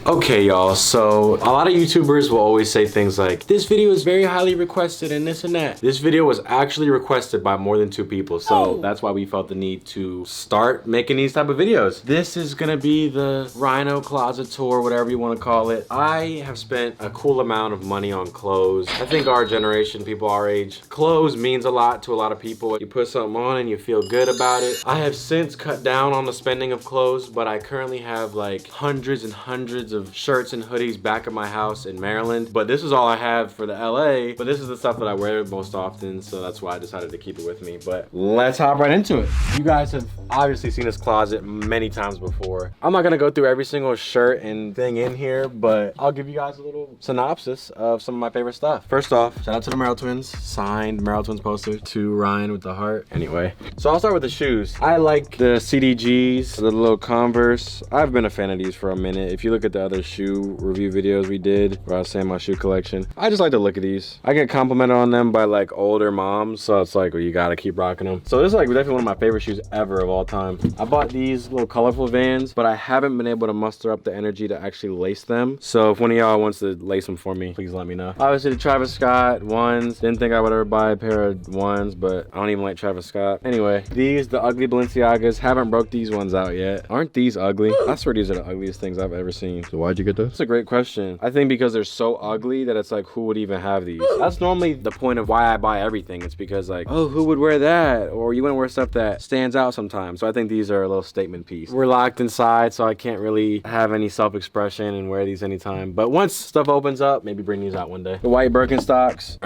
Okay, y'all, so a lot of YouTubers will always say things like, this video is very highly requested and this and that. This video was actually requested by more than 2 people, so that's why we felt the need to start making these type of videos. This is gonna be the Rhino closet tour, whatever you wanna call it. I have spent a cool amount of money on clothes. I think our generation, people our age, clothes means a lot to a lot of people. You put something on and you feel good about it. I have since cut down on the spending of clothes, but I currently have like hundreds and hundreds of shirts and hoodies back at my house in Maryland. But this is all I have for the LA, but this is the stuff that I wear most often, so that's why I decided to keep it with me. But let's hop right into it. You guys have obviously seen this closet many times before. I'm not gonna go through every single shirt and thing in here, but I'll give you guys a little synopsis of some of my favorite stuff. First off, shout out to the Merrell Twins, signed Merrell Twins poster to Ryan with the heart. Anyway, so I'll start with the shoes. I like the CDGs, the little Converse. I've been a fan of these for a minute. If you look at the other shoe review videos we did where I was saying my shoe collection, I just like to look at these. I get complimented on them by like older moms, so it's like, well, you gotta keep rocking them. So this is like definitely one of my favorite shoes ever of all time. I bought these little colorful Vans, but I haven't been able to muster up the energy to actually lace them. So if one of y'all wants to lace them for me, please let me know. Obviously the Travis Scott ones, didn't think I would ever buy a pair of ones, but I don't even like Travis Scott. Anyway, these, the ugly Balenciagas, haven't broke these ones out yet. Aren't these ugly? I swear these are the ugliest things I've ever seen. So why'd you get those? That's a great question. I think because they're so ugly that it's like, who would even have these? That's normally the point of why I buy everything. It's because like, oh, who would wear that? Or you want to wear stuff that stands out sometimes. So I think these are a little statement piece. We're locked inside, so I can't really have any self-expression and wear these anytime. But once stuff opens up, maybe bring these out one day. The white Birkenstocks,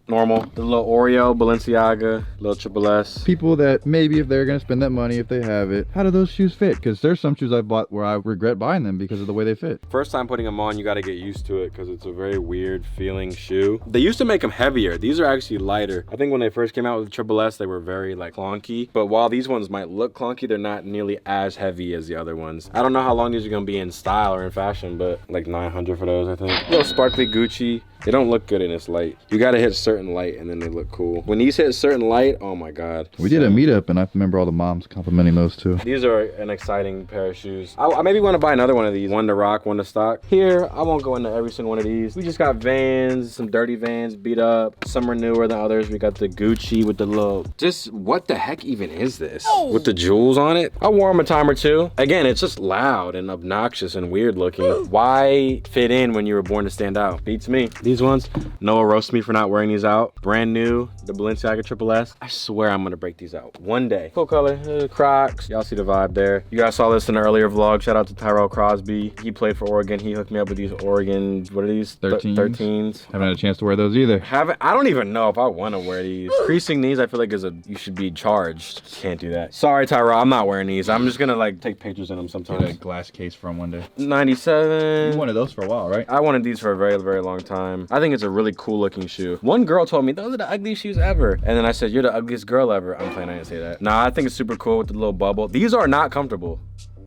normal. The little Oreo, Balenciaga, little Triple S. People that maybe if they're gonna spend that money, if they have it, how do those shoes fit? Because there's some shoes I bought where I regret buying them because of the way they fit. First time putting them on, you got to get used to it because it's a very weird feeling shoe. They used to make them heavier. These are actually lighter. I think when they first came out with Triple S, they were very like clunky. But while these ones might look clunky, they're not nearly as heavy as the other ones. I don't know how long these are gonna be in style or in fashion, but like 900 for those, I think. Little sparkly Gucci. They don't look good in this light. You gotta hit certain light and then they look cool. When these hit certain light, oh my God. We did a meetup and I remember all the moms complimenting those too. These are an exciting pair of shoes. I maybe want to buy another one of these. One to rock, one to stock. Here, I won't go into every single one of these. We just got Vans, some dirty Vans beat up. Some are newer than others. We got the Gucci with the little, just what the heck even is this? With the jewels on it. I wore them a time or two. Again, it's just loud and obnoxious and weird looking. Why fit in when you were born to stand out? Beats me. These ones, Noah roasts me for not wearing these out. Brand new, the Balenciaga Triple S. I swear I'm gonna break these out one day. Full color, Crocs. Y'all see the vibe there. You guys saw this in an earlier vlog. Shout out to Tyrell Crosby. He played for Oregon. He hooked me up with these Oregon, what are these? 13s. Haven't had a chance to wear those either. I don't even know if I want to wear these. Creasing these, I feel like you should be charged. Can't do that. Sorry, Tyrell, I'm not wearing these. I'm just gonna like take pictures in them sometimes. Get a glass case from one day. 97. You wanted those for a while, right? I wanted these for a very, very long time. I think it's a really cool looking shoe. One girl told me, those are the ugliest shoes ever. And then I said, you're the ugliest girl ever. I'm playing, I didn't say that. Nah, I think it's super cool with the little bubble. These are not comfortable.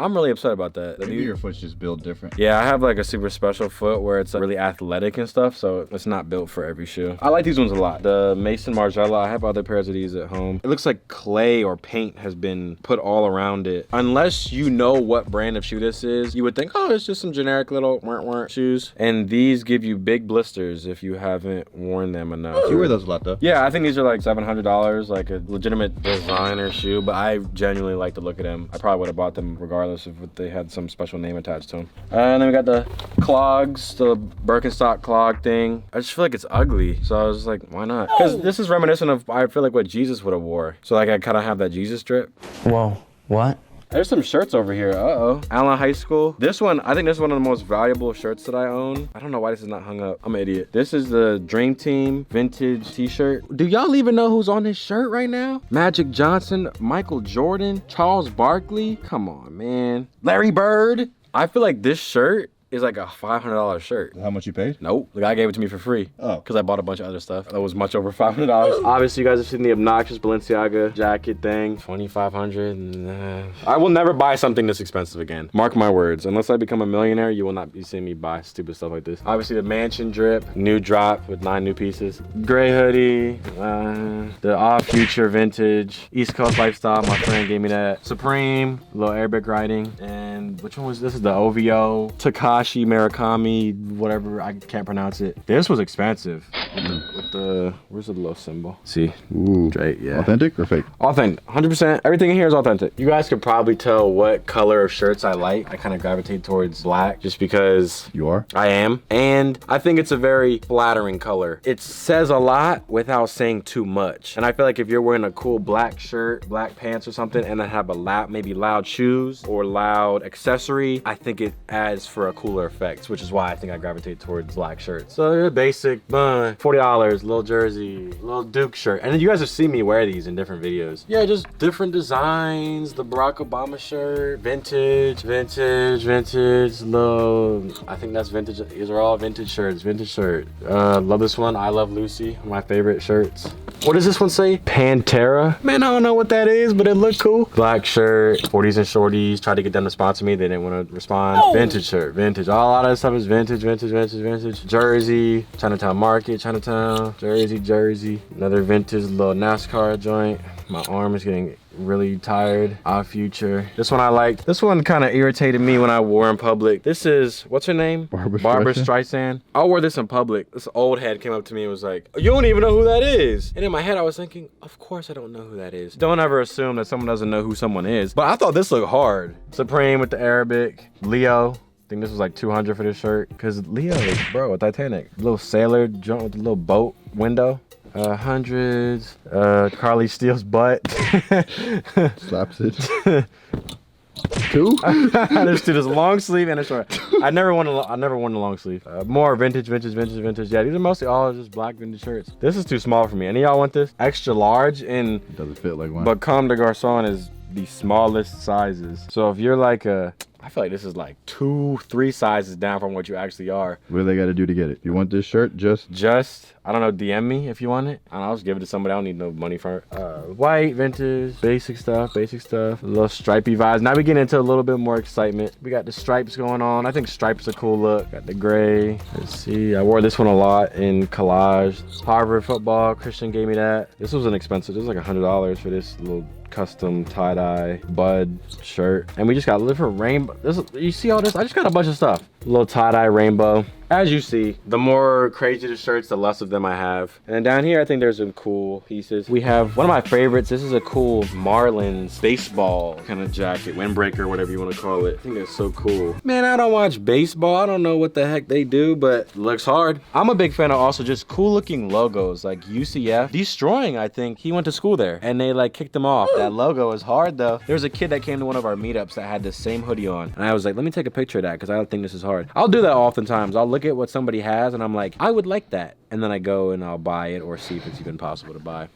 I'm really upset about that. Maybe your foot's just built different. Yeah, I have like a super special foot where it's really athletic and stuff, so it's not built for every shoe. I like these ones a lot. The Mason Margiela, I have other pairs of these at home. It looks like clay or paint has been put all around it. Unless you know what brand of shoe this is, you would think, oh, it's just some generic little shoes. And these give you big blisters if you haven't worn them enough. You wear those a lot though. Yeah, I think these are like $700, like a legitimate designer shoe, but I genuinely like to look at them. I probably would have bought them regardless if they had some special name attached to them. And then we got the clogs, the Birkenstock clog thing. I just feel like it's ugly, so I was like, why not? Because this is reminiscent of, I feel like, what Jesus would have wore. So like I kind of have that Jesus drip. Whoa, what? There's some shirts over here. Uh-oh. Allen High School. This one, I think this is one of the most valuable shirts that I own. I don't know why this is not hung up. I'm an idiot. This is the Dream Team vintage t-shirt. Do y'all even know who's on this shirt right now? Magic Johnson, Michael Jordan, Charles Barkley. Come on, man. Larry Bird. I feel like this shirt is like a $500 shirt. How much you paid? Nope, the guy gave it to me for free. Oh. Because I bought a bunch of other stuff that was much over $500. Obviously, you guys have seen the obnoxious Balenciaga jacket thing. $2,500. I will never buy something this expensive again. Mark my words. Unless I become a millionaire, you will not be seeing me buy stupid stuff like this. Obviously, the Mansion drip, new drop with 9 new pieces. Gray hoodie, the Off Future vintage, East Coast lifestyle. My friend gave me that. Supreme, little Arabic writing. And which one was this? Is the OVO Takai Takashi Murakami, whatever, I can't pronounce it. This was expensive. With the where's the little symbol? See, Ooh, straight, yeah. Authentic or fake? Authentic, 100%. Everything in here is authentic. You guys could probably tell what color of shirts I like. I kind of gravitate towards black just because You are? I am. And I think it's a very flattering color. It says a lot without saying too much. And I feel like if you're wearing a cool black shirt, black pants or something, and then have a maybe loud shoes or loud accessory, I think it adds for a cooler effect, which is why I think I gravitate towards black shirts. So they're basic, $40, little jersey, little Duke shirt. And then you guys have seen me wear these in different videos. Yeah, just different designs. The Barack Obama shirt, vintage, little, I think that's vintage. These are all vintage shirts, vintage shirt. Love this one, I Love Lucy, my favorite shirts. What does this one say? Pantera? Man, I don't know what that is, but it looked cool. Black shirt, 40s and shorties. Tried to get them to sponsor me. They didn't want to respond. Oh. Vintage shirt, vintage. A lot of this stuff is vintage. Jersey, Chinatown Market, Chinatown, Jersey. Another vintage little NASCAR joint. My arm is getting really tired. Our Future. This one I liked. This one kind of irritated me when I wore in public. This is, what's her name? Barbara Streisand. I wore this in public. This old head came up to me and was like, you don't even know who that is. And in my head I was thinking, of course I don't know who that is. Don't ever assume that someone doesn't know who someone is. But I thought this looked hard. Supreme with the Arabic. Leo. I think this was like 200 for this shirt. Cause Leo is, bro, a Titanic. Little sailor joint with the little boat window. Hundreds. Carly Steele's butt. Slaps it. Two? There's two. There's a long sleeve and a short. I never worn the long sleeve. More vintage. Yeah, these are mostly all just black vintage shirts. This is too small for me. Any of y'all want this? Extra large and it doesn't fit like one. But Comme des Garçons is the smallest sizes. So if you're like I feel like this is like 2-3 sizes down from what you actually are. What do they got to do to get it? You want this shirt? Just I don't know, DM me if you want it. I'll just give it to somebody. I don't need no money for it. White, vintage, basic stuff. A little stripy vibes. Now we get into a little bit more excitement. We got the stripes going on. I think stripes are a cool look. Got the gray. Let's see. I wore this one a lot in collage. Harvard football. Christian gave me that. This was inexpensive. This was like $100 for this little custom tie-dye bud shirt. And we just got a different rainbow. You see all this? I just got a bunch of stuff. A little tie-dye rainbow. As you see, the more crazy the shirts, the less of them I have. And then down here, I think there's some cool pieces. We have one of my favorites. This is a cool Marlins baseball kind of jacket, windbreaker, whatever you want to call it. I think it's so cool. Man, I don't watch baseball. I don't know what the heck they do, but it looks hard. I'm a big fan of also just cool looking logos like UCF. Destroying, I think. He went to school there and they like kicked him off. That logo is hard though. There was a kid that came to one of our meetups that had the same hoodie on. And I was like, let me take a picture of that because I don't think this is hard. I'll do that oftentimes. I'll look at what somebody has and I'm like, I would like that. And then I go and I'll buy it or see if it's even possible to buy.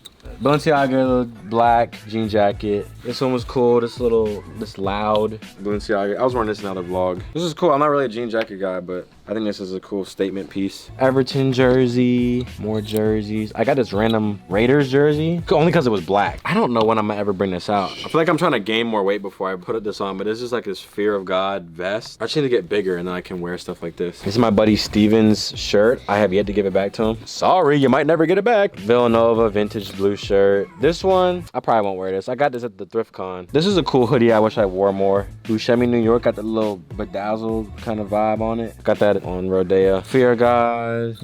Balenciaga black jean jacket. This one was cool. This loud Balenciaga. I was wearing this in another vlog. This is cool. I'm not really a jean jacket guy, but I think this is a cool statement piece. Everton jersey, more jerseys. I got this random Raiders jersey, only because it was black. I don't know when I'm gonna ever bring this out. I feel like I'm trying to gain more weight before I put this on, but this is like this fear of God vest. I just need to get bigger and then I can wear stuff like this. This is my buddy Steven's shirt. I have yet to give it back to him. Sorry, you might never get it back. Villanova vintage blue shirt. This one, I probably won't wear this. I got this at the thrift con. This is a cool hoodie I wish I wore more. Buscemi, New York, got the little bedazzled kind of vibe on it. Got that on Rodeo. Fear God,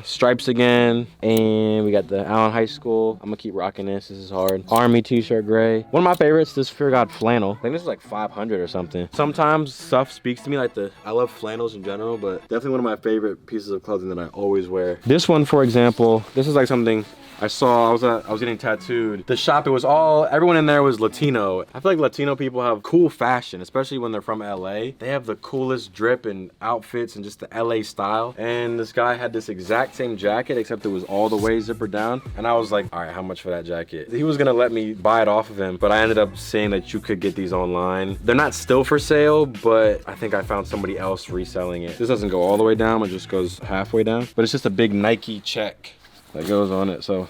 stripes again, and we got the Allen High School. I'm gonna keep rocking this. This is hard. Army t-shirt gray. One of my favorites, this Fear God flannel. I think this is like 500 or something. Sometimes stuff speaks to me, like I love flannels in general, but definitely one of my favorite pieces of clothing that I always wear. This one, for example, this is like something I saw. I was getting tattooed. The shop, it was everyone in there was Latino. I feel like Latino people have cool fashion, especially when they're from LA. They have the coolest drip and outfits and just the LA style. And this guy had this exact same jacket, except it was all the way zippered down. And I was like, all right, how much for that jacket? He was gonna let me buy it off of him, but I ended up saying that you could get these online. They're not still for sale, but I think I found somebody else reselling it. This doesn't go all the way down, it just goes halfway down. But it's just a big Nike check that goes on it. So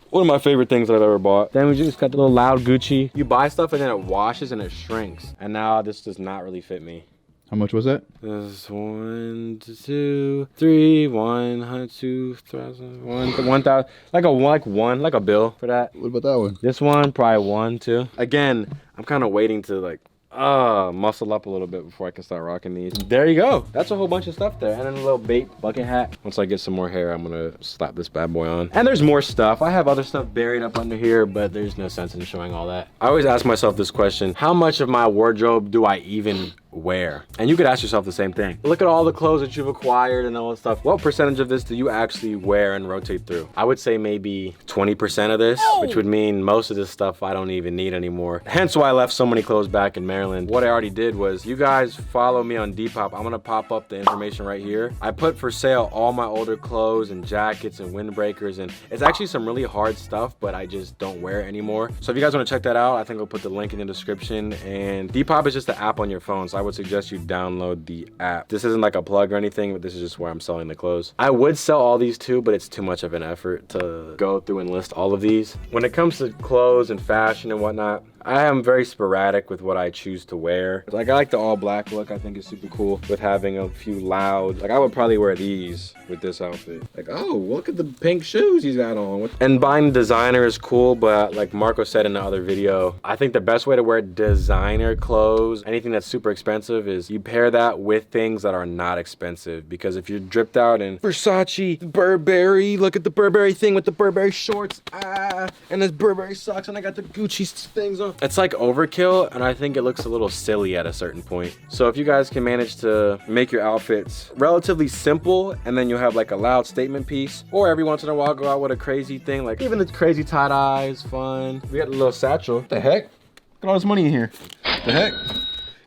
one of my favorite things that I've ever bought. Then we just got the little loud Gucci. You buy stuff and then it washes and it shrinks. And now this does not really fit me. How much was that? This 1, 2, 3, 1, 2, 1,000, 1,000, like a bill for that. What about that one? This one, probably 1, 2. Again, I'm kind of waiting to like, muscle up a little bit before I can start rocking these. There you go. That's a whole bunch of stuff there. And then a little bait bucket hat. Once I get some more hair, I'm gonna slap this bad boy on. And there's more stuff. I have other stuff buried up under here, but there's no sense in showing all that. I always ask myself this question: how much of my wardrobe do I even wear? And you could ask yourself the same thing. Look at all the clothes that you've acquired and all that stuff. What percentage of this do you actually wear and rotate through? I would say maybe 20% of this, which would mean most of this stuff I don't even need anymore. Hence why I left so many clothes back in Maryland. What I already did was, you guys follow me on DePop. I'm gonna pop up the information right here. I put for sale all my older clothes and jackets and windbreakers, and it's actually some really hard stuff, but I just don't wear it anymore. So if you guys wanna check that out, I think I'll put the link in the description. And DePop is just the app on your phone, so I would suggest you download the app. This isn't like a plug or anything, but this is just where I'm selling the clothes. I would sell all these too, but it's too much of an effort to go through and list all of these. When it comes to clothes and fashion and whatnot, I am very sporadic with what I choose to wear. Like, I like the all black look. I think it's super cool with having a few loud, like I would probably wear these with this outfit. Like, oh, look at the pink shoes he's got on. And buying designer is cool, but like Marco said in the other video, I think the best way to wear designer clothes, anything that's super expensive, is you pair that with things that are not expensive. Because if you're dripped out in Versace, Burberry, look at the Burberry thing with the Burberry shorts, and this Burberry socks, and I got the Gucci things on. It's like overkill, and I think it looks a little silly at a certain point. So if you guys can manage to make your outfits relatively simple, and then you'll have like a loud statement piece, or every once in a while go out with a crazy thing, like even the crazy tie-dye is fun. We got a little satchel. What the heck? Look at all this money in here. What the heck?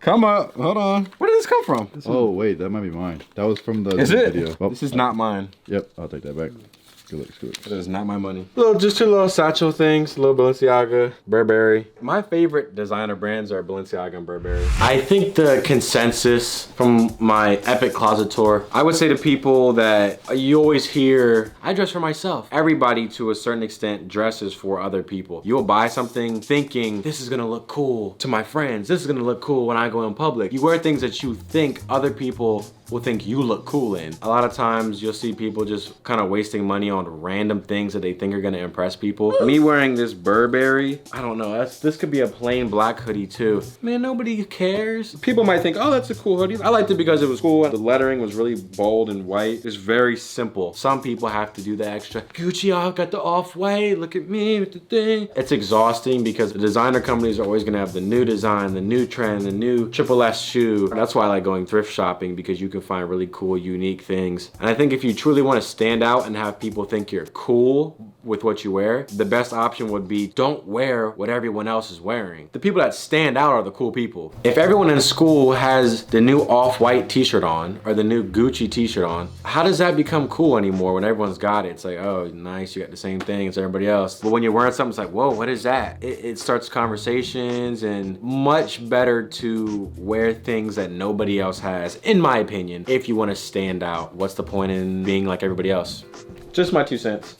Come up, hold on. Where did this come from? Oh wait, that might be mine. That was from the video. Oh, this is not mine. Yep, I'll take that back. Good looks, good looks. That is not my money. Just two little satchel things, little Balenciaga, Burberry. My favorite designer brands are Balenciaga and Burberry. I think the consensus from my epic closet tour, I would say to people that you always hear, I dress for myself. Everybody to a certain extent dresses for other people. You'll buy something thinking, this is gonna look cool to my friends. This is gonna look cool when I go in public. You wear things that you think other people will think you look cool in. A lot of times you'll see people just kind of wasting money on random things that they think are gonna impress people. Me wearing this Burberry, I don't know, this could be a plain black hoodie too. Man, nobody cares. People might think, oh, that's a cool hoodie. I liked it because it was cool and the lettering was really bold and white. It's very simple. Some people have to do the extra, Gucci, I got the off-white, look at me with the thing. It's exhausting because the designer companies are always gonna have the new design, the new trend, the new triple S shoe. That's why I like going thrift shopping, because you can find really cool, unique things. And I think if you truly want to stand out and have people think you're cool with what you wear, the best option would be don't wear what everyone else is wearing. The people that stand out are the cool people. If everyone in school has the new off-white t-shirt on or the new Gucci t-shirt on, how does that become cool anymore when everyone's got it? It's like, oh, nice, you got the same thing as everybody else. But when you're wearing something, it's like, whoa, what is that? It starts conversations, and much better to wear things that nobody else has, in my opinion, if you want to stand out. What's the point in being like everybody else? Just my 2 cents.